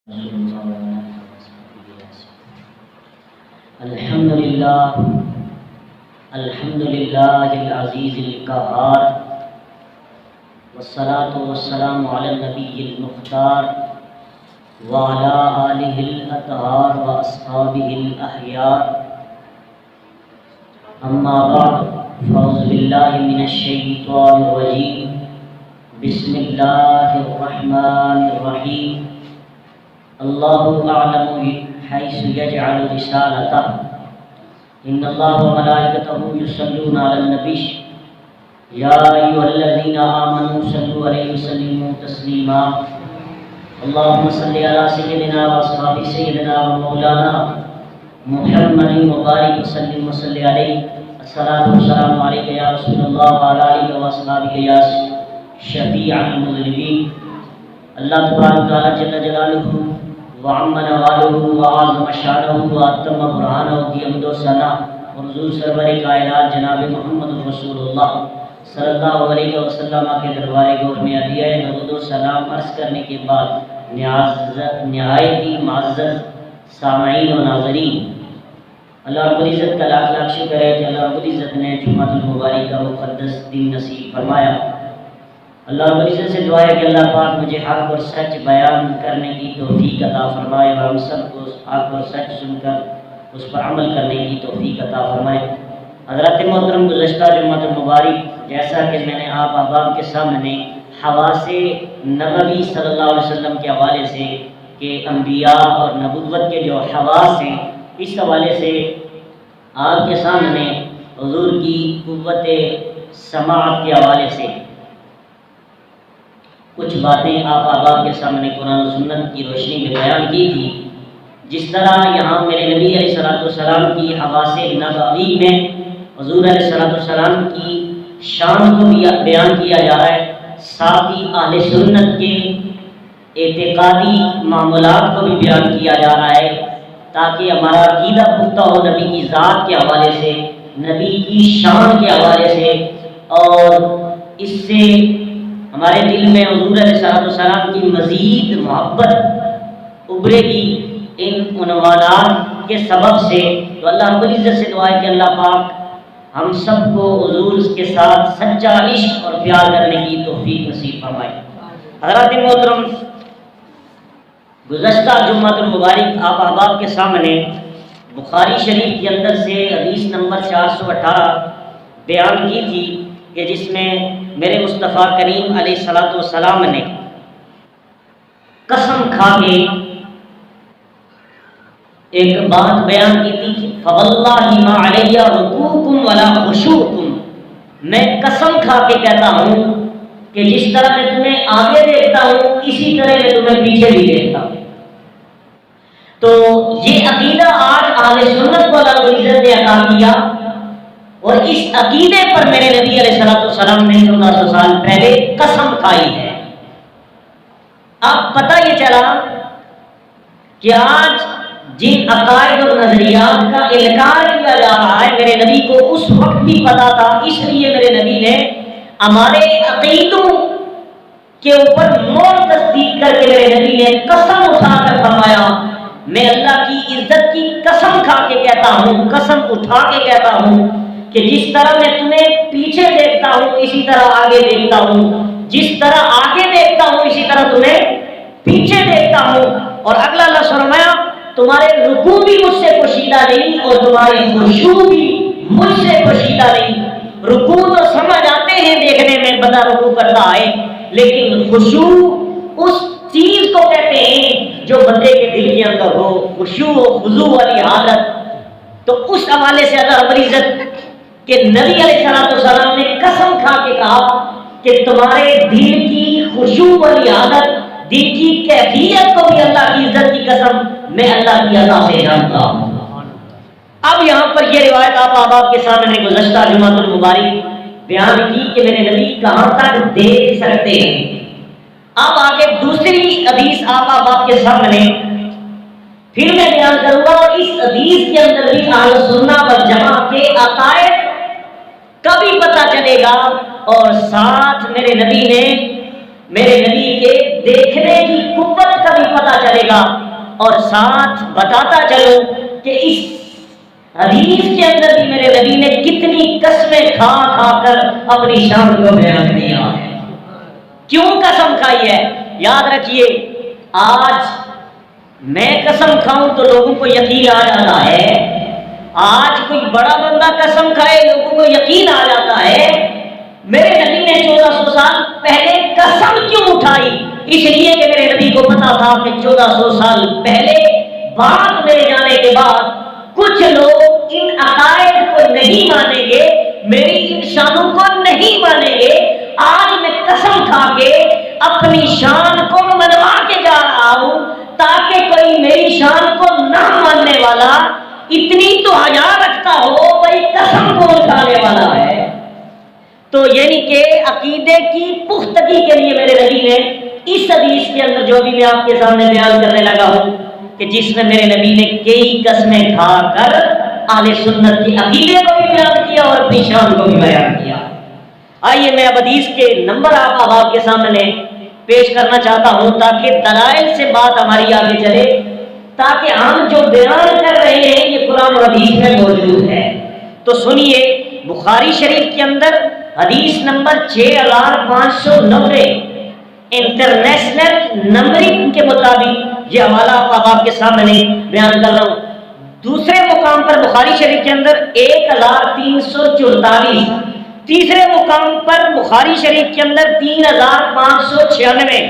الحمد لله العزيز القهار والصلاة والسلام على النبي المختار وعلى آله الأطهار وأصحابه الأخيار أما بعد فأعوذ بالله من الشيطان الرجيم بسم الله الرحمن الرحيم اللہ اعلم حیث یجعل رسالتہ ان اللہ وملائکتہ یصلون علی النبی یا ایھا الذین آمنوا صلوا علیہ وسلموا تسلیما اللهم صل علی سیدنا واصحاب سیدنا ومولانا محمد مبارک وسلم وصلی علیہ الصلاۃ والسلام علیک یا رسول اللہ وعلی آلہ واصحابہ یا شفیع المذنبین۔ اللہ تبارک و تعالی جل جلالہ وعمن والہ وعظم شانہ واتم برہانہ کی حمد و ثنا اور حضور سرور کائنات جناب محمد رسول اللہ صلی اللہ علیہ وسلم کے دربار گور میں عطیہ درود و سلام عرض کرنے کے بعد نہایت ہی معزز سامعین و ناظرین، اللہ رب العزت کا لاکھ لاکھ شکر ہے کہ اللہ رب العزت نے جمعۃ المبارک کا مقدس دن نصیب فرمایا۔ اللہ رب العزت سے دعا ہے کہ اللہ پاک مجھے حق اور سچ بیان کرنے کی توفیق عطا فرمائے اور ہم سب کو حق اور سچ سن کر اس پر عمل کرنے کی توفیق عطا فرمائے۔ حضرات محترم، گزشتہ جمعۃ المبارک جیسا کہ میں نے آپ احباب کے سامنے حواس نبوی صلی اللہ علیہ وسلم کے حوالے سے کہ انبیاء اور نبوت کے جو حواس ہیں اس حوالے سے آپ کے سامنے حضور کی قوت سماعت کے حوالے سے کچھ باتیں آپ احباب کے سامنے قرآن و سنت کی روشنی میں بیان کی تھی۔ جس طرح یہاں میرے نبی علیہ السلام کی حواس نبوی میں حضور علیہ السلام کی شان کو بھی بیان کیا جا رہا ہے، ساتھ ہی اہل سنت کے اعتقادی معاملات کو بھی بیان کیا جا رہا ہے تاکہ ہمارا عقیدہ پختہ ہو نبی کی ذات کے حوالے سے، نبی کی شان کے حوالے سے، اور اس سے ہمارے دل میں حضور علیہ السلام کی مزید محبت ابھرے گی ان عنوانات کے سبب سے۔ تو اللہ رب العزت سے دعا ہے کہ اللہ پاک ہم سب کو حضور کے ساتھ سچا عشق اور پیار کرنے کی توفیق نصیب فرمائے۔ حضرات محترم، گزشتہ جمعۃ المبارک آپ احباب کے سامنے بخاری شریف کے اندر سے حدیث نمبر 418 بیان کی تھی کہ جس میں میرے مصطفیٰ کریم علیہ السلام نے قسم کھا کے ایک بات بیان کی تھی کہ فواللہ ما علی رکوعکم ولا خشوعکم، میں قسم کھا کے کہتا ہوں کہ جس طرح میں تمہیں آگے دیکھتا ہوں اسی طرح میں تمہیں پیچھے بھی دیکھتا ہوں۔ تو یہ عقیدہ آج اہل سنت کو اللہ رب العزت نے عطا کیا، اور اس عقیدے پر میرے نبی علیہ السلام نے 1400 سال پہلے قسم کھائی ہے۔ اب پتہ یہ چلا کہ آج جن عقائد اور نظریات کا انکار کیا جا رہا ہے میرے نبی کو اس وقت بھی پتا تھا، اس لیے میرے نبی نے ہمارے عقیدوں کے اوپر مور تصدیق کر کے میرے نبی نے قسم اٹھا کر فرمایا، میں اللہ کی عزت کی قسم کھا کے کہتا ہوں، قسم اٹھا کے کہتا ہوں کہ جس طرح میں تمہیں پیچھے دیکھتا ہوں اسی طرح آگے دیکھتا ہوں، جس طرح آگے دیکھتا ہوں اسی طرح تمہیں پیچھے دیکھتا ہوں۔ اور اگلا اللہ فرمایا تمہارے رکوع بھی مجھ سے پوشیدہ نہیں اور تمہاری خشوع بھی مجھ سے پوشیدہ نہیں۔ رکوع تو سمجھ آتے ہیں دیکھنے میں، بندہ رکوع کرتا ہے، لیکن خشوع اس چیز کو کہتے ہیں جو بندے کے دل کے اندر ہو، خشوع و خضوع والی حالت۔ تو اس حوالے سے اللہ رب العزت کہ نبی علیہ السلام نے قسم کھا کے کہا کہ تمہارے دل کی خشوع والی حالت، دل کی کیفیت کو بھی اللہ کی عزت کی قسم میں اللہ کی عطا سے جانتا ہوں۔ اب یہاں پر یہ روایت آپ احباب کے سامنے گزشتہ جمعۃ المبارک بیان کی کہ میرے نبی کہاں تک دیکھ سکتے ہیں۔ اب آگے دوسری حدیث آپ احباب کے سامنے پھر میں بیان کروں گا، اور اس حدیث کے اندر بھی اہل سنت والجماعت کے عقائد کا بھی پتہ چلے گا، اور ساتھ میرے نبی نے میرے نبی کے دیکھنے کی قوت کا بھی پتہ چلے گا، اور ساتھ بتاتا چلوں کہ اس حدیث کے اندر بھی میرے نبی نے کتنی قسمیں کھا کھا کر اپنی شان کو بیان کیا ہے۔ کیوں قسم کھائی ہے؟ یاد رکھیے، آج میں قسم کھاؤں تو لوگوں کو یقین آ جاتا ہے، آج کوئی بڑا بندہ قسم کھائے لوگوں کو یقین آ جاتا ہے۔ میرے نبی نے 1400 سال پہلے قسم کیوں اٹھائی؟ اس لیے کہ میرے نبی کو پتا تھا کہ 1400 سال پہلے بعد میرے جانے کے بعد کچھ لوگ ان عقائد کو نہیں مانیں گے، میری ان شانوں کو نہیں مانیں گے۔ آج میں قسم کھا کے اپنی شان کو منوا کے جا رہا ہوں تاکہ کوئی میری شان کو نہ ماننے والا اتنی تو حیا رکھتا ہو بھائی قسم کو اٹھانے والا ہے۔ تو یعنی کہ عقیدے کی پختگی کے لیے میرے نبی نے اس حدیث کے اندر جو بھی میں آپ کے سامنے بیان کرنے لگا ہوں کہ جس میں میرے نبی نے کئی قسمیں کھا کر اہل سنت کی عقیدے کو بھی بیان کیا اور اپنی شان کو بھی بیان کیا۔ آئیے میں اب حدیث کے نمبر آپ کے سامنے پیش کرنا چاہتا ہوں تاکہ دلائل سے بات ہماری آگے چلے، تاکہ ہم جو بیان کر رہے ہیں یہ قرآن اور حدیث میں موجود ہے۔ تو سنیے، بخاری شریف کے اندر حدیث نمبر 6590 انٹرنیشنل نمبرنگ کے مطابق یہ حوالہ آپ کے سامنے بیان کر رہا ہوں۔ دوسرے مقام پر بخاری شریف کے اندر 1344، تیسرے مقام پر بخاری شریف کے اندر 3596،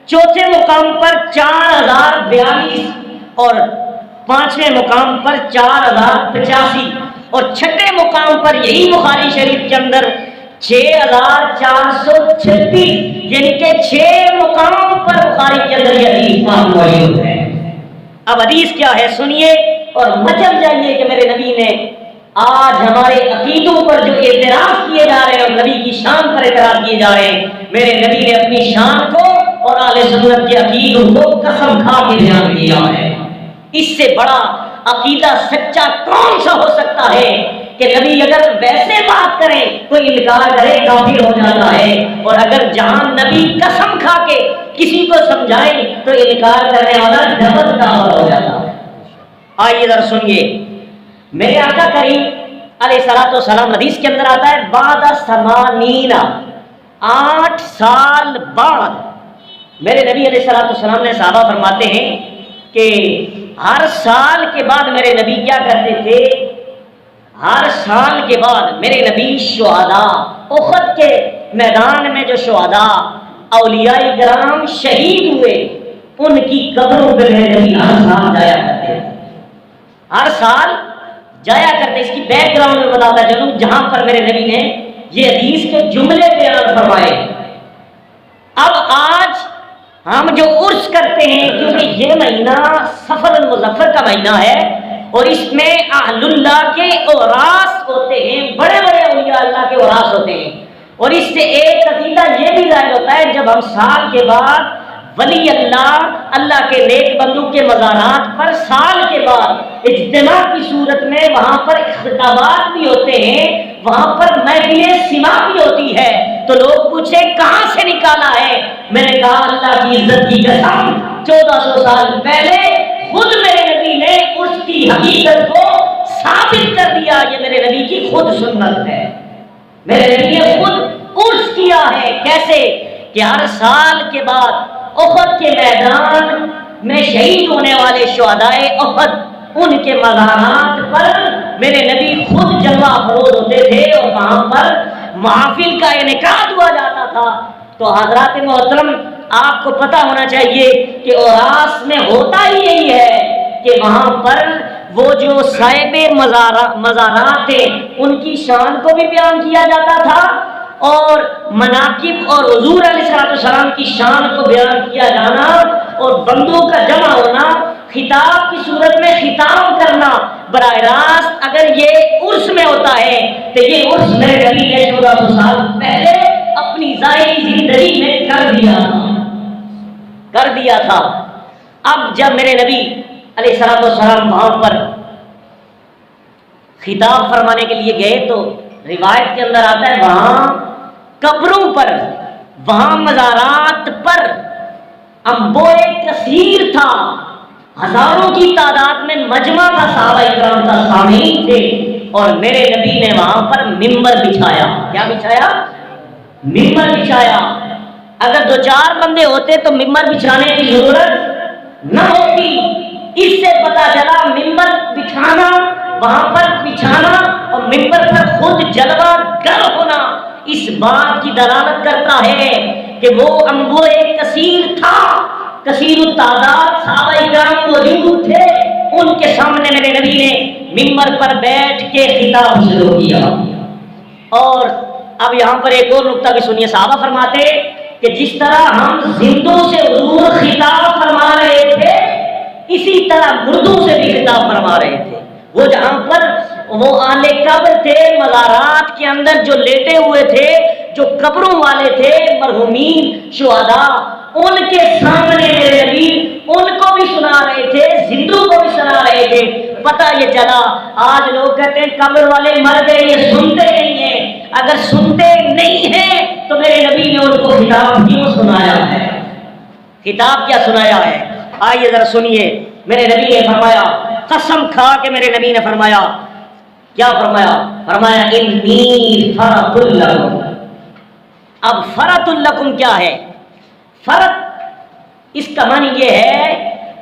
چوتھے مقام پر 4042 اور پانچویں مقام پر 4085 اور چھٹے مقام پر یہی بخاری شریف کے اندر 6436، یعنی کہ 6 مقام پر بخاری کے اندر یہ حدیث موجود ہے۔ اب حدیث کیا ہے سنیے اور مچل جائیے کہ میرے نبی نے آج ہمارے عقیدوں پر جو اعتراض کیے جا رہے ہیں اور نبی کی شان پر اعتراض کیے جا رہے ہیں، میرے نبی نے اپنی شان کو اور اہل سنت کے عقیدوں کو قسم کھا کے بیان کیا ہے۔ اس سے بڑا عقیدہ سچا کون سا ہو سکتا ہے کہ نبی اگر ویسے بات کریں کوئی انکار کرے کافر ہو جاتا ہے، اور اگر جہاں نبی قسم کھا کے کسی کو سمجھائیں تو انکار کرنے والا ڈبل کافر ہو جاتا ہے۔ آئیے ذرا سنیے، میرے آقا کریم علیہ الصلوۃ والسلام حدیث کے اندر آتا ہے بعد 80، 8 سال بعد میرے نبی علیہ الصلوۃ والسلام نے صحابہ فرماتے ہیں کہ ہر سال کے بعد میرے نبی کیا کرتے تھے، ہر سال کے بعد میرے نبی شہداء احد کے میدان میں جو شہداء اولیاء کرام شہید ہوئے ان کی قبروں پہ میرے نبی ہر سال جایا کرتے تھے، ہر سال جایا کرتے۔ اس کی بیک گراؤنڈ میں بتاتا چلوں جہاں پر میرے نبی نے یہ حدیث کے جملے بیان فرمائے۔ اب آج ہم جو عرس کرتے ہیں، کیونکہ یہ مہینہ سفر المظفر کا مہینہ ہے اور اس میں اہل اللہ کے اوراس ہوتے ہیں، بڑے بڑے اولیاء اللہ کے اوراس ہوتے ہیں، اور اس سے ایک عقیدہ یہ بھی ظاہر ہوتا ہے جب ہم سال کے بعد ولی اللہ کے نیک بندو کے مزارات پر سال کے بعد اجتماع کی صورت میں وہاں پر خطابات بھی ہوتے ہیں، وہاں پر محفل سما بھی ہوتی ہے، تو لوگ پوچھے کہاں سے نکالا ہے؟ میں نے کہا اللہ کی عزت کی قسم 1400 سال پہلے خود میرے نبی نے اس کی حقیقت کو ثابت کر دیا۔ یہ میرے نبی کی خود سنت ہے، میرے نبی نے خود عرس کیا ہے۔ کیسے کہ ہر سال کے بعد احد کے میدان میں شہید ہونے والے شہدائے احد ان کے مزارات پر میرے نبی خود جلوہ افروز ہوتے تھے اور وہاں پر محافل کا انعقاد ہوا جاتا تھا۔ تو حضرات محترم، آپ کو پتہ ہونا چاہیے کہ اوراس میں ہوتا ہی یہی ہے کہ وہاں پر وہ جو صاحب مزارات تھے ان کی شان کو بھی بیان کیا جاتا تھا، اور مناقب اور حضور علیہ السلام کی شان کو بیان کیا جانا اور بندوں کا جمع ہونا، خطاب کی صورت میں خطاب کرنا براہ راست اگر یہ عرس میں ہوتا ہے تو یہ عرس میرے نبی نے 1400 سال پہلے اپنی ظاہری زندگی میں کر دیا تھا۔ اب جب میرے نبی علیہ السلام وہاں پر خطاب فرمانے کے لیے گئے تو روایت کے اندر آتا ہے وہاں قبروں پر وہاں مزارات پر انبوئے کثیر تھا، ہزاروں کی تعداد میں مجمع کا صحابہ کرام کا سامعین تھے، اور میرے نبی نے وہاں پر ممبر بچھایا۔ کیا بچھایا؟ ممبر بچھایا۔ اگر دو چار بندے ہوتے تو ممبر بچھانے کی ضرورت نہ ہوتی۔ اس سے پتہ چلا ممبر بچھانا، وہاں پر بچھانا اور ممبر پر خود جلوہ گر ہونا اس بات کی دلالت کرتا ہے کہ وہ انبوئے کثیر تھا، کثیر التعداد صحابہ کرام موجود تھے، ان کے سامنے میرے نبی نے ممبر پر بیٹھ کے خطاب شروع کیا۔ اور اب یہاں پر ایک اور نقطہ بھی سنیے، صحابہ فرماتے کہ جس طرح ہم زندوں سے حضور خطاب فرما رہے تھے، اسی طرح مردوں سے بھی خطاب فرما رہے تھے۔ وہ جہاں پر وہ اہل قبر تھے، مزارات کے اندر جو لیٹے ہوئے تھے، جو قبروں والے تھے، مرحومین شہداء، ان کے سامنے میرے نبی ان کو بھی سنا رہے تھے، زندوں کو بھی سنا رہے تھے۔ پتہ یہ چلا، آج لوگ کہتے ہیں قبر والے مر گئے، یہ سنتے نہیں ہیں۔ اگر سنتے نہیں ہیں تو میرے نبی نے ان کو خطاب کیوں سنایا ہے؟ خطاب کیا سنایا ہے؟ آئیے ذرا سنیے۔ میرے نبی نے فرمایا، قسم کھا کے میرے نبی نے فرمایا، کیا فرمایا؟ فرمایا انی فرط لکم۔ اب فرط لکم کیا ہے؟ فرط اس کا معنی یہ ہے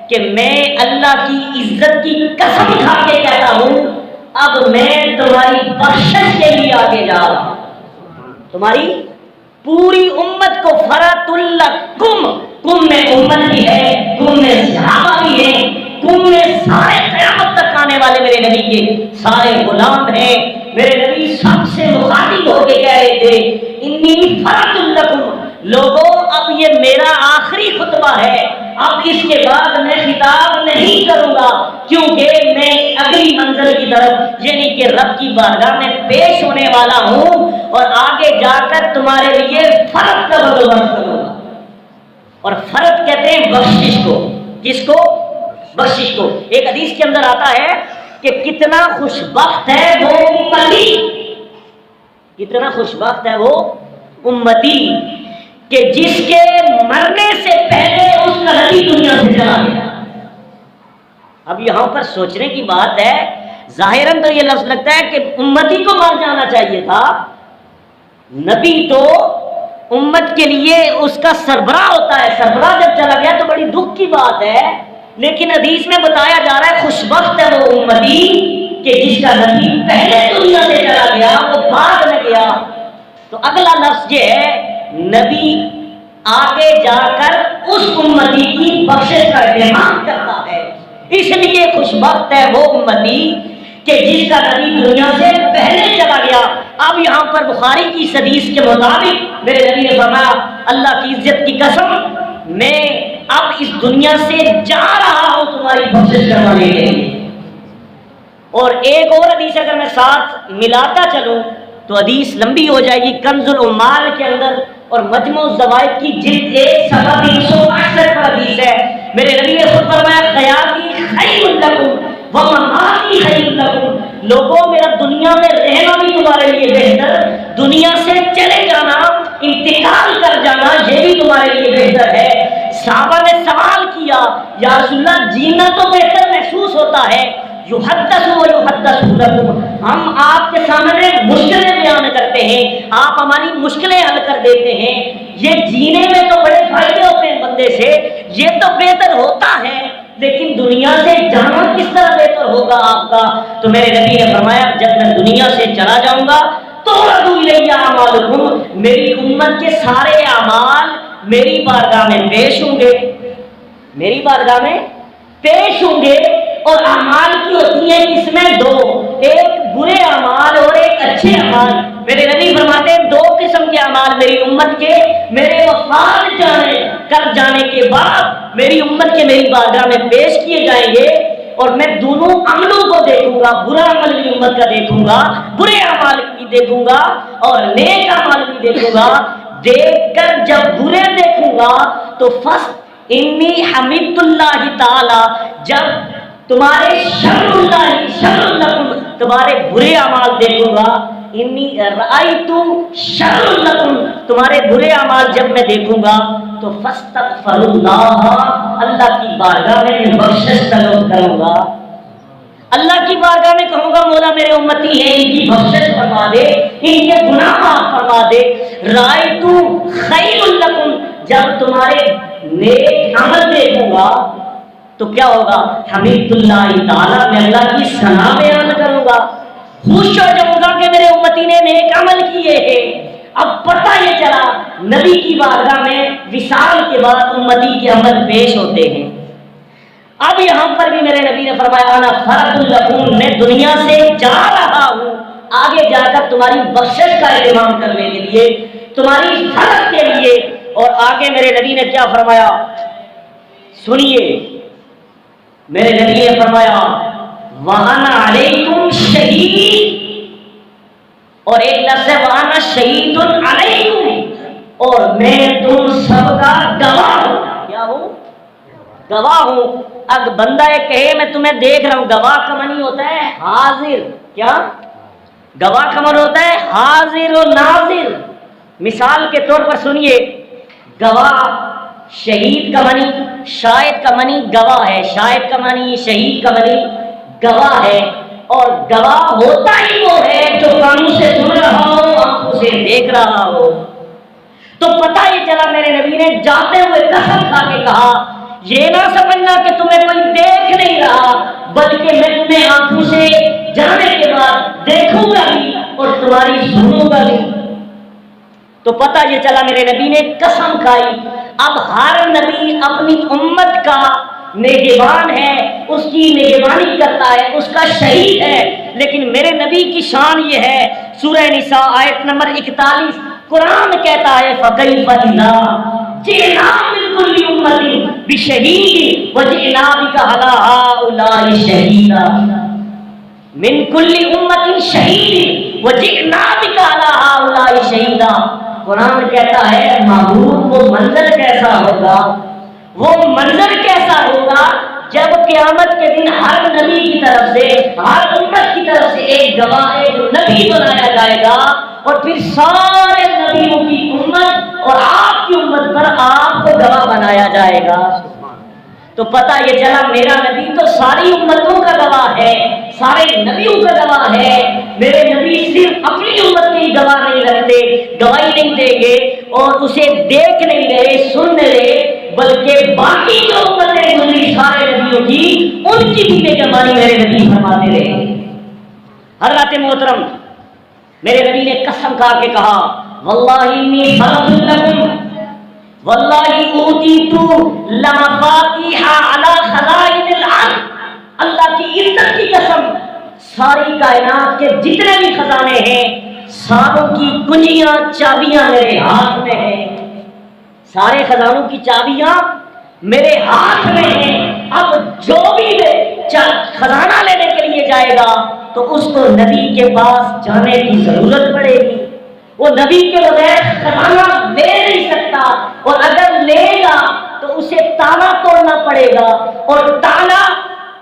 کہ میں اللہ کی عزت کی قسم کھا کے کہتا ہوں، اب میں تمہاری بخشش کے لیے آگے جا رہا ہوں۔ تمہاری پوری امت کو فرط لکم، کم میں امت بھی ہے، کم میں صحابہ بھی ہے، کم میں سارے قیامت تک آنے والے میرے نبی کے سارے غلام ہیں۔ میرے نبی سب سے مخاطب ہو کے کہہ رہے تھے انی فرط لکم، لوگوں اب یہ میرا آخری خطبہ ہے، اب اس کے بعد میں خطاب نہیں کروں گا، کیونکہ میں اگلی منزل کی طرف یعنی کہ رب کی بارگاہ میں پیش ہونے والا ہوں، اور آگے جا کر تمہارے لیے فرط کا بندوبست کروں گا۔ اور فرط کہتے ہیں بخشش کو۔ کس کو؟ بخشش کو۔ ایک حدیث کے اندر آتا ہے کہ کتنا خوش بخت ہے وہ امتی، کتنا خوش بخت ہے وہ امتی کہ جس کے مرنے سے پہلے اس کا نبی دنیا سے چلا گیا۔ اب یہاں پر سوچنے کی بات ہے، ظاہراً تو یہ لفظ لگتا ہے کہ امتی کو مر جانا چاہیے تھا، نبی تو امت کے لیے اس کا سربراہ ہوتا ہے، سربراہ جب چلا گیا تو بڑی دکھ کی بات ہے، لیکن حدیث میں بتایا جا رہا ہے خوش بخت ہے وہ امتی کہ جس کا نبی پہلے دنیا سے چلا گیا، وہ بعد میں گیا۔ تو اگلا لفظ یہ ہے، نبی آگے جا کر اس امتی کی بخشش کا اہتمام کرتا ہے، اس لیے خوش بخت ہے وہ امتی کہ جس کا نبی دنیا سے پہلے چلا گیا۔ اب یہاں پر بخاری کی حدیث کے مطابق میرے نبی نے فرمایا، اللہ کی عزت کی قسم، میں اب اس دنیا سے جا رہا ہوں تمہاری بخشش کروانے کے لیے۔ اور ایک اور حدیث اگر میں ساتھ ملاتا چلوں تو حدیث لمبی ہو جائے گی، کنز العمال کے اندر اور مجموع الزوائد کی جلد 1 صفحہ 368 پر حدیث ہے۔ میرے نبی نے خود فرمایا، حیاتی خیر لکم ومماتی خیر لکم، لوگوں میرا دنیا میں رہنا بھی تمہارے لیے بہتر، دنیا سے چلے جانا، انتقال کر جانا، یہ بھی تمہارے لیے بہتر ہے۔ صحابہ نے سوال کیا، یا رسول اللہ جینا تو بہتر محسوس ہوتا ہے، یحدث و یحدث لکم، ہم آپ کے سامنے مشکلیں بیان کرتے ہیں، آپ ہماری مشکلیں حل کر دیتے ہیں، یہ جینے میں تو بڑے فائدے ہوتے ہیں بندے سے، یہ تو بہتر ہوتا ہے، لیکن دنیا سے جانا کس طرح بہتر ہوگا آپ کا؟ تو میرے نبی نے فرمایا، جب میں دنیا سے چلا جاؤں گا تو اعمالکم، میری امت کے سارے اعمال میری بارگاہ میں پیش ہوں گے، میری بارگاہ میں پیش ہوں گے۔ اور اعمال کی ہوتی ہیں قسمیں دو، ایک برے اعمال اور ایک اچھے اعمال۔ میرے نبی فرماتے ہیں 2 قسم کے اعمال میری امت کے میرے وفات کر جانے کے بعد میری امت کے میری بارگاہ میں پیش کیے جائیں گے، اور میں دونوں عملوں کو دیکھوں گا، برا عمل بھی امت کا دیکھوں گا، برے اعمال بھی دیکھوں گا اور نیک اعمال بھی دیکھوں گا۔ دیکھ کر جب برے دیکھوں گا تو انی حمید اللہ تعالی، جب تمہارے شر اللہ شر لکم، تمہارے برے اعمال دیکھوں گا انی رأیت شر لکم، تمہارے برے اعمال جب میں دیکھوں گا تو فاستغفر اللہ، اللہ کی بارگاہ میں بخشش طلب کروں گا، اللہ کی بارگاہ میں کہوں گا مولا میرے امتی ہیں ان کی بخشش فرما دے، ان کے گناہ معاف فرما دے۔ رأیت خیر لکم، جب تمہارے نیک عمل دیکھوں گا تو کیا ہوگا؟ حمید اللہ تعالیٰ، میں اللہ کی ثنا بیان کروں گا، خوش ہو جاؤں گا کہ میرے امتی نے نیک عمل کیے ہیں۔ اب پتہ یہ چلا نبی کی بارگاہ میں وصال کے بعد امتی کے عمل پیش ہوتے ہیں۔ اب یہاں پر بھی میرے نبی نے فرمایا انا فرۃ لکم، میں دنیا سے جا رہا ہوں آگے جا کر تمہاری بخشش کا اہتمام کرنے کے لیے، تمہاری فرت کے لیے۔ اور آگے میرے نبی نے کیا فرمایا سنیے، میرے نبی نے فرمایا وَأَنَا عَلَيْكُمْ شَهِيدٌ، اور ایک لفظ ہے وَأَنَا شَهِيدٌ عَلَيْكُمْ، اور میں تم سب کا گواہ ہوں۔ کیا ہوں؟ گواہ ہوں۔ اب بندہ کہے میں تمہیں دیکھ رہا ہوں، گواہ کا معنی ہوتا ہے حاضر۔ کیا گواہ کا معنی ہوتا ہے؟ حاضر و ناظر۔ مثال کے طور پر سنیے، گواہ شہید کا معنی، شاہد کا معنی گواہ ہے، شاہد کا معنی شہید کا معنی گواہ ہے، اور گواہ ہوتا ہی وہ ہے جو کانوں سے سن رہا ہو، آنکھوں سے دیکھ رہا ہو۔ تو پتہ یہ چلا میرے نبی نے جاتے ہوئے قسم کھا کے کہا یہ نہ سمجھنا کہ تمہیں کوئی دیکھ نہیں رہا، بلکہ میں تمہیں آنکھوں سے جانے کے بعد دیکھوں گا بھی اور تمہاری سنوں گا بھی۔ تو پتہ یہ چلا میرے نبی نے قسم کھائی۔ اب ہر نبی اپنی امت کا نگہبان ہے، اس کی نگہبانی کرتا ہے، اس کا شہید ہے، لیکن میرے نبی کی شان یہ ہے، سورہ نساء آیت نمبر 41 قرآن کہتا ہے فَكَيْفَ إِذَا جِئْنَا مِنْ كُلِّ أُمَّةٍ بِشَهِيدٍ وَجِئْنَا بِكَ عَلَىٰ هَٰؤُلَاءِ شَهِيدًا، مِنْ كُلِّ أُمَّةٍ شَهِيدٍ وَجِئْنَا بِكَ عَلَىٰ هَٰؤُلَاءِ شَهِيدًا۔ قرآن کہتا ہے محبوب وہ منظر کیسا ہوگا، وہ منظر کیسا ہوگا جب قیامت کے دن ہر نبی کی طرف سے، ہر امت کی طرف سے ایک گواہ، ایک نبی بنایا جائے گا، اور پھر سارے نبیوں کی امت اور آپ کی امت پر آپ کو گواہ بنایا جائے گا۔ تو پتہ یہ چلا میرا نبی تو ساری امتوں کا گواہ ہے، سارے نبیوں کا گواہ ہے۔ میرے نبی صرف اپنی امت کی گواہ نہیں رکھتے، گواہی نہیں دیں گے اور اسے دیکھ نہیں رہے، سن نہیں رہے، بلکہ باقی جو امتیں گزری سارے نبیوں کی، ان کی بھی نگہبانی میرے نبی فرماتے رہے۔ حضرات محترم، میرے نبی نے قسم کھا کے کہا واللہ انی فرۃ لکم واللہ اوتیت لمفاتیح علی خزائن الارض، اللہ کی عزت کی قسم، ساری کائنات کے جتنے بھی خزانے ہیں ساروں کی کنجیاں چابیاں میرے ہاتھ میں ہیں، سارے خزانوں کی چابیاں میرے ہاتھ میں ہیں۔ اب جو بھی خزانہ لینے کے لیے جائے گا تو اس کو نبی کے پاس جانے کی ضرورت پڑے گی، وہ نبی کے بغیر خزانہ لے نہیں سکتا، اور اگر لے گا تو اسے تالا توڑنا پڑے گا، اور تالا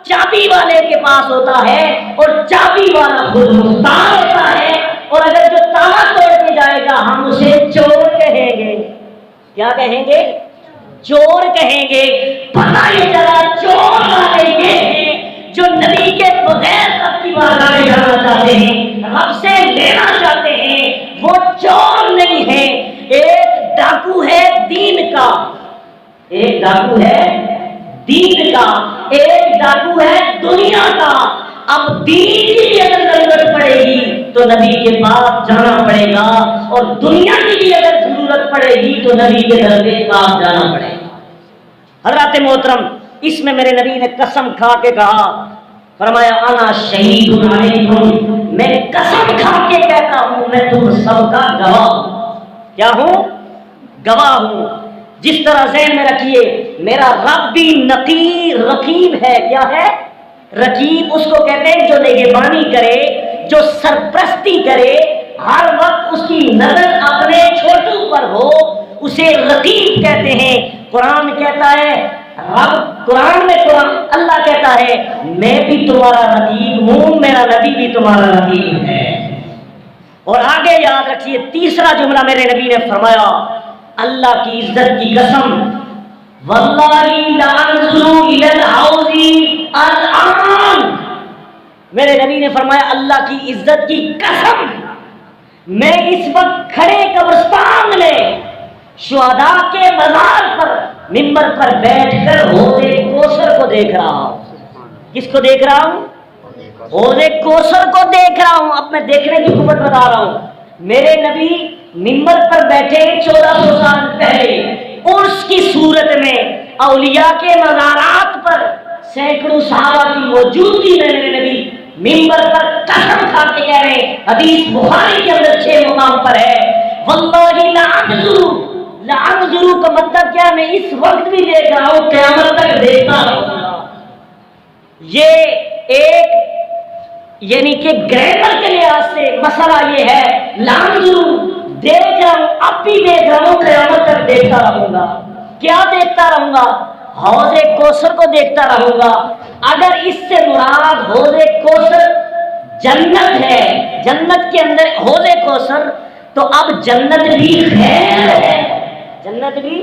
چابی والے کے پاس ہوتا ہے اور چابی والا خود مختار ہوتا ہے، اور اگر جو تالا توڑ کے جائے گا ہم اسے چور کہیں گے۔ کیا کہیں گے؟ چور کہیں گے۔ پتہ یہ چلا چور والے یہ ہیں جو نبی کے بغیر رب کی بارگاہ میں جانا چاہتے ہیں، رب سے لینا چاہتے ہیں، وہ چور نہیں ہے، ایک ڈاکو ہے دین کا، ایک ڈاکو ہے دین کا، ایک ڈاکو ہے دنیا کا۔ اب دین کی بھی اگر ضرورت پڑے گی تو نبی کے پاس جانا پڑے گا، اور دنیا کی بھی اگر ضرورت پڑے گی تو نبی کے در کے پاس جانا پڑے گا۔ حضرات محترم، اس میں میرے نبی نے قسم کھا کے کہا، فرمایا انا شہید علیکم، میں قسم کھا کے کہتا ہوں میں تم سب کا گواہ ہوں۔ کیا ہوں؟ گواہ ہوں۔ جس طرح ذہن میں رکھیے میرا رب بھی نقیر رقیب ہے۔ کیا ہے؟ رقیب اس کو کہتے ہیں جو نگہبانی کرے، جو سرپرستی کرے، ہر وقت اس کی نظر اپنے چھوٹوں پر ہو، اسے رقیب کہتے ہیں۔ قرآن کہتا ہے قرآن اللہ کہتا ہے میں بھی تمہارا رقیب ہوں، میرا نبی بھی تمہارا رقیب ہے۔ اور آگے یاد رکھیے تیسرا جملہ میرے نبی نے فرمایا اللہ کی عزت کی قسم واللہ لا انظر الی الحوض الان، میرے نبی نے فرمایا اللہ کی عزت کی قسم میں اس وقت کھڑے قبرستان میں شہداء کے مزار پر منبر پر بیٹھ کر حوض کوثر کو دیکھ رہا ہوں۔ کس کو دیکھ رہا ہوں؟ حوض کوثر کو دیکھ رہا ہوں۔ اب میں دیکھنے کی قوت بتا رہا ہوں۔ میرے نبی منبر پر بیٹھے 1400 سال پہلے عرس کی صورت میں اولیاء کے مزارات پر سینکڑوں صحابہ کی موجودگی میں میرے نبی منبر پر قسم کھا کے کہہ رہے ہیں، حدیث بخاری کے اندر 6 مقام پر ہے، واللہ لا انظر کا مطلب کیا ہے؟ میں اس وقت بھی دیکھ رہا ہوں، قیامت تک دیکھتا رہوں گا۔ یہ ایک یعنی کہ گرامر کے لحاظ سے مسئلہ یہ ہے، لا انظر دیکھ رہا ہوں، اب بھی دیکھ رہا ہوں، قیامت تک دیکھتا رہوں گا۔ کیا دیکھتا رہوں گا؟ حوض کوثر کو دیکھتا رہوں گا۔ اگر اس سے مراد حوض کوثر جنت ہے، جنت کے اندر حوض کوثر، تو اب جنت بھی غیب ہے، جنت بھی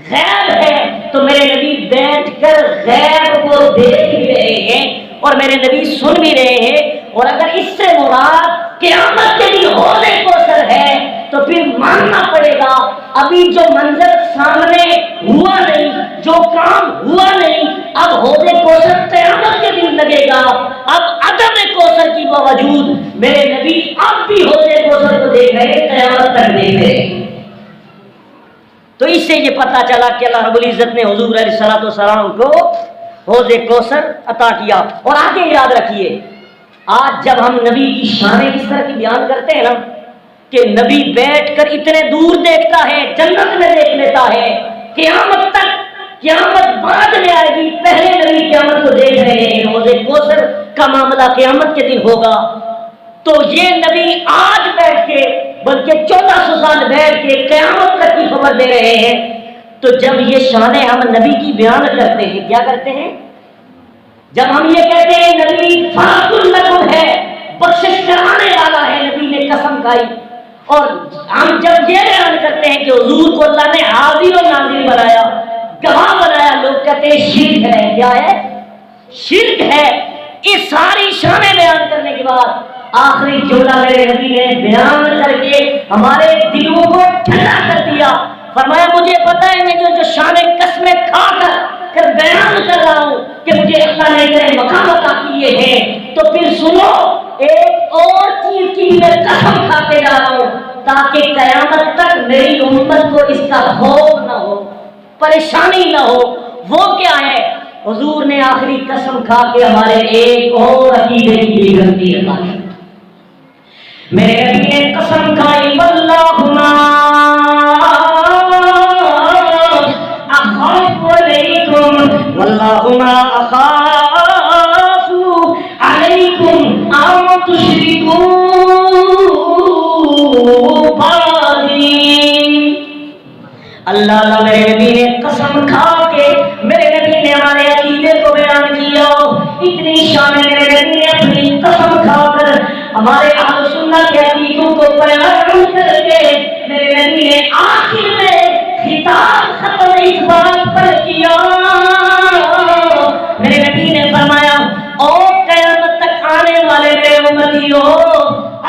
غیب ہے۔ تو میرے نبی بیٹھ کر غیب کو دیکھ بھی رہے ہیں اور میرے نبی سن بھی رہے ہیں، اور اگر اس سے مراد قیامت کے لیے حوض کوثر ہے تو پھر ماننا پڑے گا ابھی جو منظر سامنے ہوا نہیں، جو کام ہوا نہیں، اب حوض کوثر قیامت کے دن لگے گا۔ اب عدم کوثر کی باوجود میرے نبی اب بھی حوض کوثر کو دیکھ رہے ہیں، قیامت تک دیکھ رہے ہیں۔ تو اس سے یہ پتہ چلا کہ اللہ رب العزت نے حضور علیہ الصلوۃ والسلام کو حوض کوثر عطا کیا۔ اور آگے یاد رکھیے، آج جب ہم نبی کی شان اس طرح کی بیان کرتے ہیں نا کہ نبی بیٹھ کر اتنے دور دیکھتا ہے، جنت میں دیکھ لیتا ہے، قیامت تک، قیامت بعد میں آئے گی، پہلے نبی قیامت کو دیکھ رہے ہیں، حوض کوثر کا معاملہ قیامت کے دن ہوگا، تو یہ نبی آج بیٹھ کے بلکہ 1400 سال بیٹھ کے قیامت تک کی خبر دے رہے ہیں۔ تو جب یہ شان ہم نبی کی بیان کرتے ہیں، کیا کرتے ہیں؟ جب ہم یہ کہتے ہیں نبی فرات لکم ہے، بخشش کرانے والا ہے، نبی نے قسم کھائی، اور ہم جب یہ بیان کرتے ہیں کہ حضور کو اللہ نے حاضر و ناظر بنایا، گواہ بنایا، لوگ کہتے ہیں شرک ہے۔ کیا ہے؟ شرک ہے۔ اس ساری شانیں بیان کرنے کے بعد آخری جملہ میرے نبی نے بیان کر کے ہمارے دلوں کو ٹھنڈا کر دیا، فرمایا مجھے پتہ ہے میں جو شانیں قسمیں کھا کر بیان کر رہا ہوں کہ مجھے اللہ نے اتنے مقام عطا کیے ہیں، تو پھر سنو ایک اور چیز کی میں قسم کھا کے جا رہا ہوں تاکہ قیامت تک میری امت کو اس کا خوف نہ ہو، پریشانی نہ ہو۔ وہ کیا ہے؟ حضور نے آخری قسم کھا کے ہمارے ایک اور عقیدے کی غلطی عطا کی۔ میرے نبی نے قسم کھائی واللہما اخاف علیکم، واللہما اخاف علیکم ان تشرکوا بی۔ اللہ میرے نبی نے قسم کھا کے میرے نبی نے ہمارے عقیدے کو بیان کیا، اتنی شان میرے نبی نے اپنی قسم کھا کر ہمارے اہل سنت کے عقیدوں کو بیان کر کے میرے نبی نے آخر میں خطاب ختم اس بات پر کیا، میرے نبی نے فرمایا او قیامت تک آنے والے میرے امتیوں،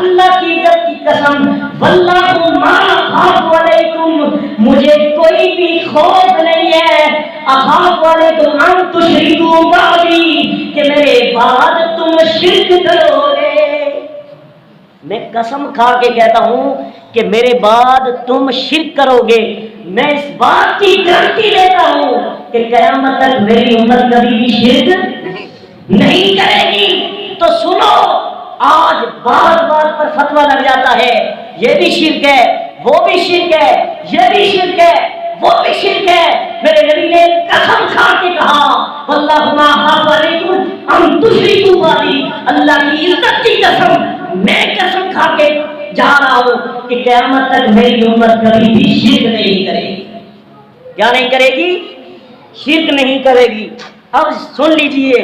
اللہ کی عزت کی قسم واللہ ما اخاف علیکم، مجھے کوئی بھی خوف نہیں ہے، اخاف علیکم ان تشرکوا بعدی، کہ میرے بعد تم شرک کرو گے۔ میں قسم کھا کے کہتا ہوں کہ میرے بعد تم شرک کرو گے۔ میں اس بات کی گارنٹی لیتا ہوں کہ قیامت تک میری امت کبھی بھی شرک نہیں کرے گی۔ تو سنو، آج بات بات پر فتویٰ لگ جاتا ہے، یہ بھی شرک ہے، وہ بھی شرک ہے، یہ بھی شرک ہے، وہ بھی شرک ہے۔ میرے نبی نے قسم کھا کے کہا واللہ ما اخاف علیکم ان تشرکوا بی، اللہ کی عزت کی قسم میں قسم کھا کے جا رہا ہوں کہ قیامت تک میری امت کبھی بھی شرک نہیں کرے گی۔ کیا نہیں کرے گی؟ شرک نہیں کرے گی۔ اب سن لیجئے،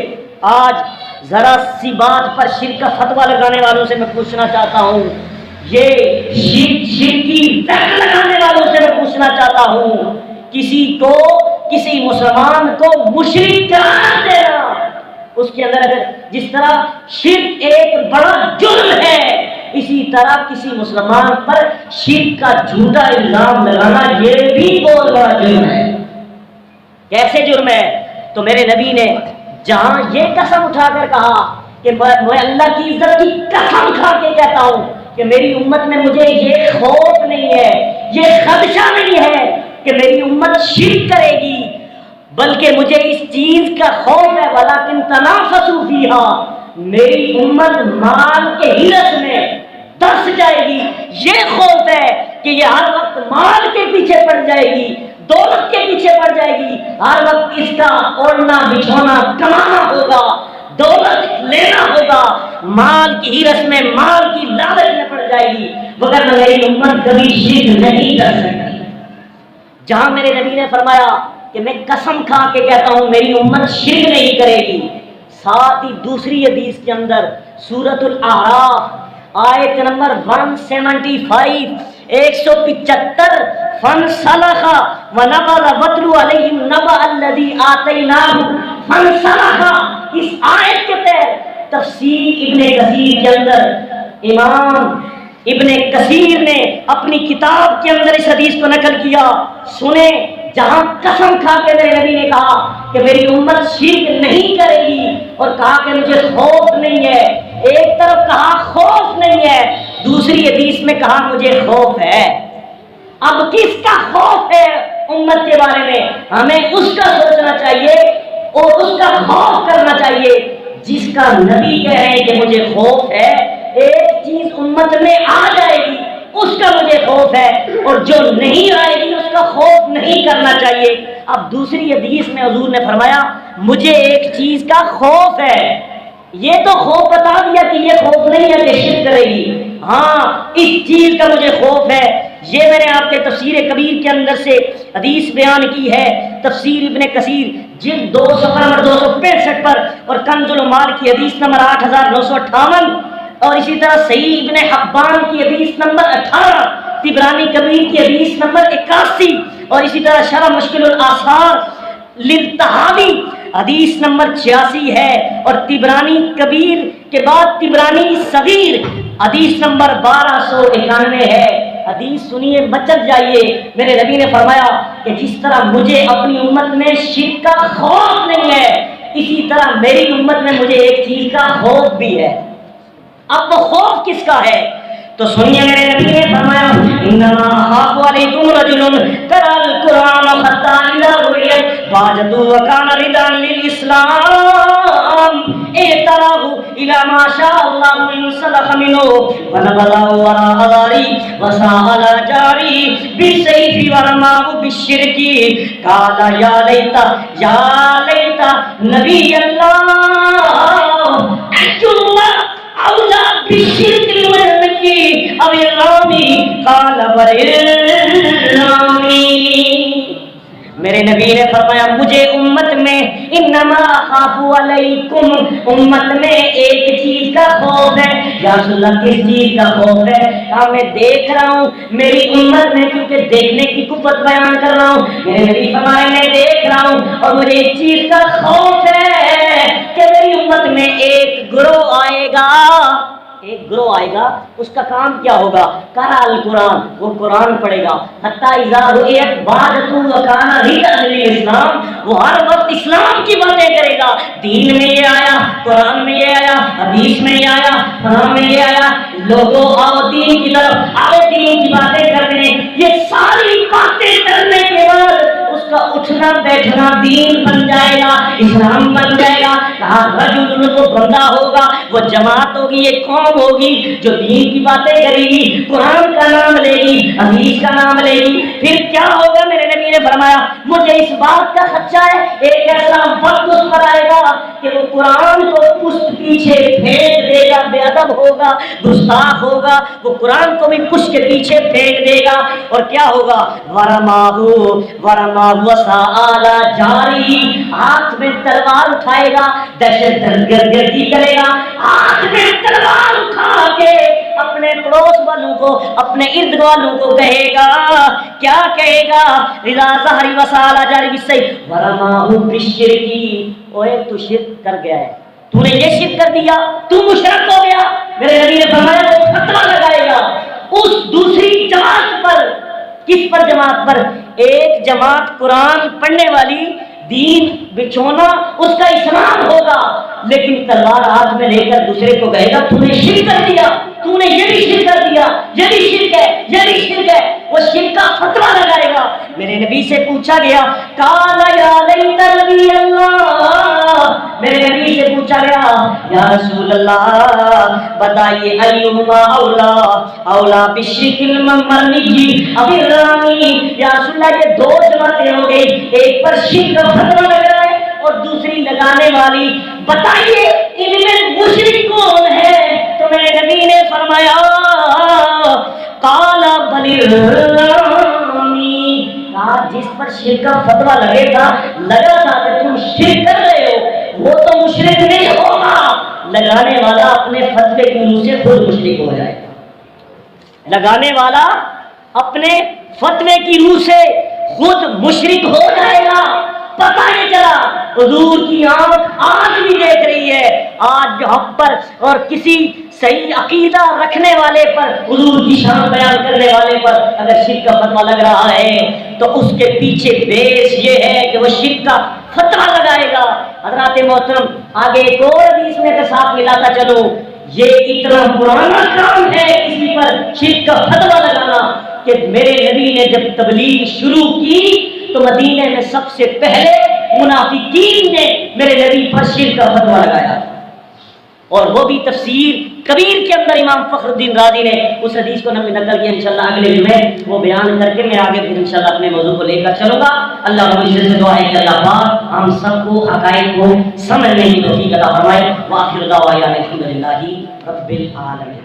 آج ذرا سی بات پر شرک کا فتویٰ لگانے والوں سے میں پوچھنا چاہتا ہوں، یہ شرک کی لت لگانے والوں سے میں پوچھنا چاہتا ہوں، کسی مسلمان کو مشرک قرار دینا، اس کے اندر اگر جس طرح شرک ایک بڑا جرم ہے، اسی طرح کسی مسلمان پر شرک کا جھوٹا الزام لگانا یہ بھی بہت بڑا جرم ہے۔ کیسے جرم ہے؟ تو میرے نبی نے جہاں یہ قسم اٹھا کر کہا کہ میں اللہ کی عزت کی قسم کھا کے کہتا ہوں کہ میری امت میں مجھے یہ خوف نہیں ہے، یہ خدشہ نہیں ہے کہ میری امت شرک کرے گی، بلکہ مجھے اس چیز کا خوف ہے ولیکن تنافسوا فیہا، میری امت مال کے حرص میں دس جائے گی، یہ خوف ہے کہ یہ ہر وقت مال کے پیچھے پڑ جائے گی، دولت کے پیچھے پڑ جائے گی، ہر وقت اس کا اوڑھنا بچھونا کمانا ہوگا، دولت لینا ہوگا، مال کی حرص میں مال کی لالچ میں پڑ جائے گی، مگر میری امت کبھی شرک نہیں کر سکتی۔ جہاں میرے نبی نے فرمایا کہ میں قسم کھا کے کہتا ہوں میری امت شرک نہیں کرے گی، ساتھ ہی دوسری حدیث کے اندر سورۃ الاعراف آیت نمبر 175 175 فانسلخ ونبذ واتل علیہم نبأ الذی آتیناہ فانسلخ، اس آیت کے تحت تفسیر ابن کثیر کے اندر امام ابن کثیر نے اپنی کتاب کے اندر اس حدیث کو نقل کیا۔ سنیں، جہاں قسم کھا کے میرے نبی نے کہا کہ میری امت شرک نہیں کرے گی اور کہا کہ مجھے خوف نہیں ہے، ایک طرف کہا خوف نہیں ہے، دوسری حدیث میں کہا مجھے خوف ہے۔ اب کس کا خوف ہے امت کے بارے میں؟ ہمیں اس کا سوچنا چاہیے اور اس کا خوف کرنا چاہیے جس کا نبی کہہ رہے ہیں کہ مجھے خوف ہے، ایک چیز امت میں آ جائے گی اس کا مجھے خوف ہے، اور جو نہیں آئے گی اس کا خوف نہیں کرنا چاہیے۔ اب دوسری حدیث میں حضور نے فرمایا مجھے ایک چیز کا خوف ہے، یہ تو خوف بتا دیا کہ یہ خوف نہیں ہے کہ شرک کرے گی، ہاں اس چیز کا مجھے خوف ہے۔ یہ میں نے آپ کے تفسیر کبیر کے اندر سے حدیث بیان کی ہے، تفسیر ابن کثیر جلد 2 صفحہ نمبر 265 پر، اور کنز العمال کی حدیث نمبر 8958، اور اسی طرح صحیح ابن حبان کی حدیث نمبر 18، طبرانی کبیر کی حدیث نمبر 81، اور اسی طرح شرح مشکل الاثار للطحاوی حدیث نمبر 86 ہے، اور طبرانی کبیر کے بعد طبرانی صغیر حدیث نمبر 1291 ہے۔ حدیث سنیے بچت جائیے، میرے نبی نے فرمایا کہ جس طرح مجھے اپنی امت میں شرک کا خوف نہیں ہے، اسی طرح میری امت میں مجھے ایک چیز کا خوف بھی ہے۔ اب وہ خوف کس کا ہے؟ تو سنیے، میرے نبی نے فرمایا انما اخاف علیکم رجل قرأ القرآن حتی اذا رویت واجدوا وکان ردا للاسلام اعتراه الى ما شاء الله انسلخ منه ونبذه وراء ظهري وسأل جاري بالسيف ورماه بالشرك قال یا لیت نبی اللہ اللہ اولا بالشرك والنبي او الرامي قال بالرامي۔ میرے نبی نے فرمایا مجھے امت میں انما اخاف علیکم، امت میں ایک چیز کا خوف ہے۔ یا رسول اللہ کس چیز کا خوف ہے؟ میں دیکھ رہا ہوں میری امت میں، کیونکہ دیکھنے کی قوت بیان کر رہا ہوں، میرے نبی فرمائے میں دیکھ رہا ہوں اور مجھے ایک چیز کا خوف ہے کہ میری امت میں ایک گروہ آئے گا، ایک گروہ آئے گا، اس کا کام کیا ہوگا؟ قرأ القرآن، وہ قرآن پڑھے گا، حتی اذا رؤیت وعدۃ وکان ردا للاسلام، وہ ہر وقت اسلام کی باتیں کرے گا، دین میں یہ آیا، قرآن میں یہ آیا، حدیث میں یہ آیا، فلاں میں یہ آیا، لوگوں آؤ دین کی طرف، آؤ دین کی باتیں کرنے، یہ ساری باتیں کرنے کے بعد اس کا اٹھنا بیٹھنا دین بن جائے گا، اسلام بن جائے گا۔ کہا رجل، وہ بندہ ہوگا، وہ جماعت ہوگی، ایک قوم ہوگی جو دین کی باتیں کرے گی، قرآن کا نام لے گی، حدیث کا نام لے گی، پھر کیا ہوگا؟ میرے نبی نے فرمایا مجھے اس بات کا خدشہ ہے ایک ایسا وقت اس پر آئے گا کہ وہ قرآن کو پشت پیچھے پھینک دے گا، بے ادب ہوگا، گستاخ ہوگا، وہ قرآن کو بھی پشت کے پیچھے پھینک دے گا، اور کیا ہوگا؟ ورماہ وسأل جاری، ہاتھ میں تلوار اٹھائے گا، دہشت گردی کرے گا، ہاتھ میں تلوار اٹھا کے اپنے پڑوس والوں کو، اپنے ارد والوں کو کہے گا، کیا کہے گا؟ اذا ظہری وسالہ جاری بالصحیح ورماہ بالشرکی، اوے تو شرک کر گیا ہے، تو نے یہ شرک کر دیا، تو مشرک ہو گیا۔ میرے نبی نے فرمایا وہ فتویٰ لگائے گا اس دوسری جماعت پر۔ کس پر جماعت پر؟ ایک جماعت قرآن پڑھنے والی، دین بچھونا اس کا اسلام ہوگا، لیکن تلوار ہاتھ میں لے کر دوسرے کو کہے گا تو نے شرک کر دیا، تو نے یہ بھی شرک کر دیا، یہ بھی شرک ہے، یہ بھی شرک ہے، وہ شرک کا فتویٰ لگائے گا۔ میرے نبی سے پوچھا گیا، قال یا لیت نبی اللہ، میرے نبی سے پوچھا گیا یا رسول اللہ بتائیے ایہما اولا، اولا بالشرک المرنی اب الرامی، یا رسول اللہ یہ دو جماعتیں ہو گئی، ایک پر شرک کا فتویٰ لگ رہا ہے اور دوسری لگانے والی، بتائیے ان میں مشرک کون ہے؟ تو میرے نبی نے فرمایا قال بل الرامی، جس پر شرک کا فتویٰ لگے گا، لگا تھا کہ تم شرک کر رہے ہو، وہ تو مشرک نہیں ہوگا، لگانے والا اپنے فتوے کی روح سے خود مشرک ہو جائے گا، لگانے والا اپنے فتوے کی روح سے خود مشرک ہو جائے گا۔ پتہ نہیں چلا، حضور کی آنکھ آج بھی دیکھ رہی ہے، آج جو حق پر اور کسی صحیح عقیدہ رکھنے والے پر، حضور کی شان بیان کرنے والے پر اگر شرک کا فتویٰ لگ رہا ہے تو اس کے پیچھے بیس یہ ہے کہ وہ شرک کا فتویٰ لگائے گا۔ حضرات محترم، آگے ایک اور حدیث میں کے ساتھ ملاتا چلو، یہ اتنا پرانا کام ہے کسی پر شرک کا فتویٰ لگانا کہ میرے نبی نے جب تبلیغ شروع کی تو مدینے میں سب سے پہلے منافقین نے میرے نبی پر شرک کا فتویٰ لگایا، اور وہ بھی تفسیر کبیر کے اندر امام فخر الدین رازی نے اس حدیث کو نقل کیا۔ انشاءاللہ اگلے جمعے وہ بیان کر کے میں آگے پھر انشاءاللہ اپنے موضوع کو لے کر چلوں گا۔ اللہ رب العزت سے دعا ہے کہ اللہ پاک ہم سب کو حقائق کو سمجھنے کی توفیق عطا فرمائے۔ وآخر دعوانا الحمدللہ رب العالمین۔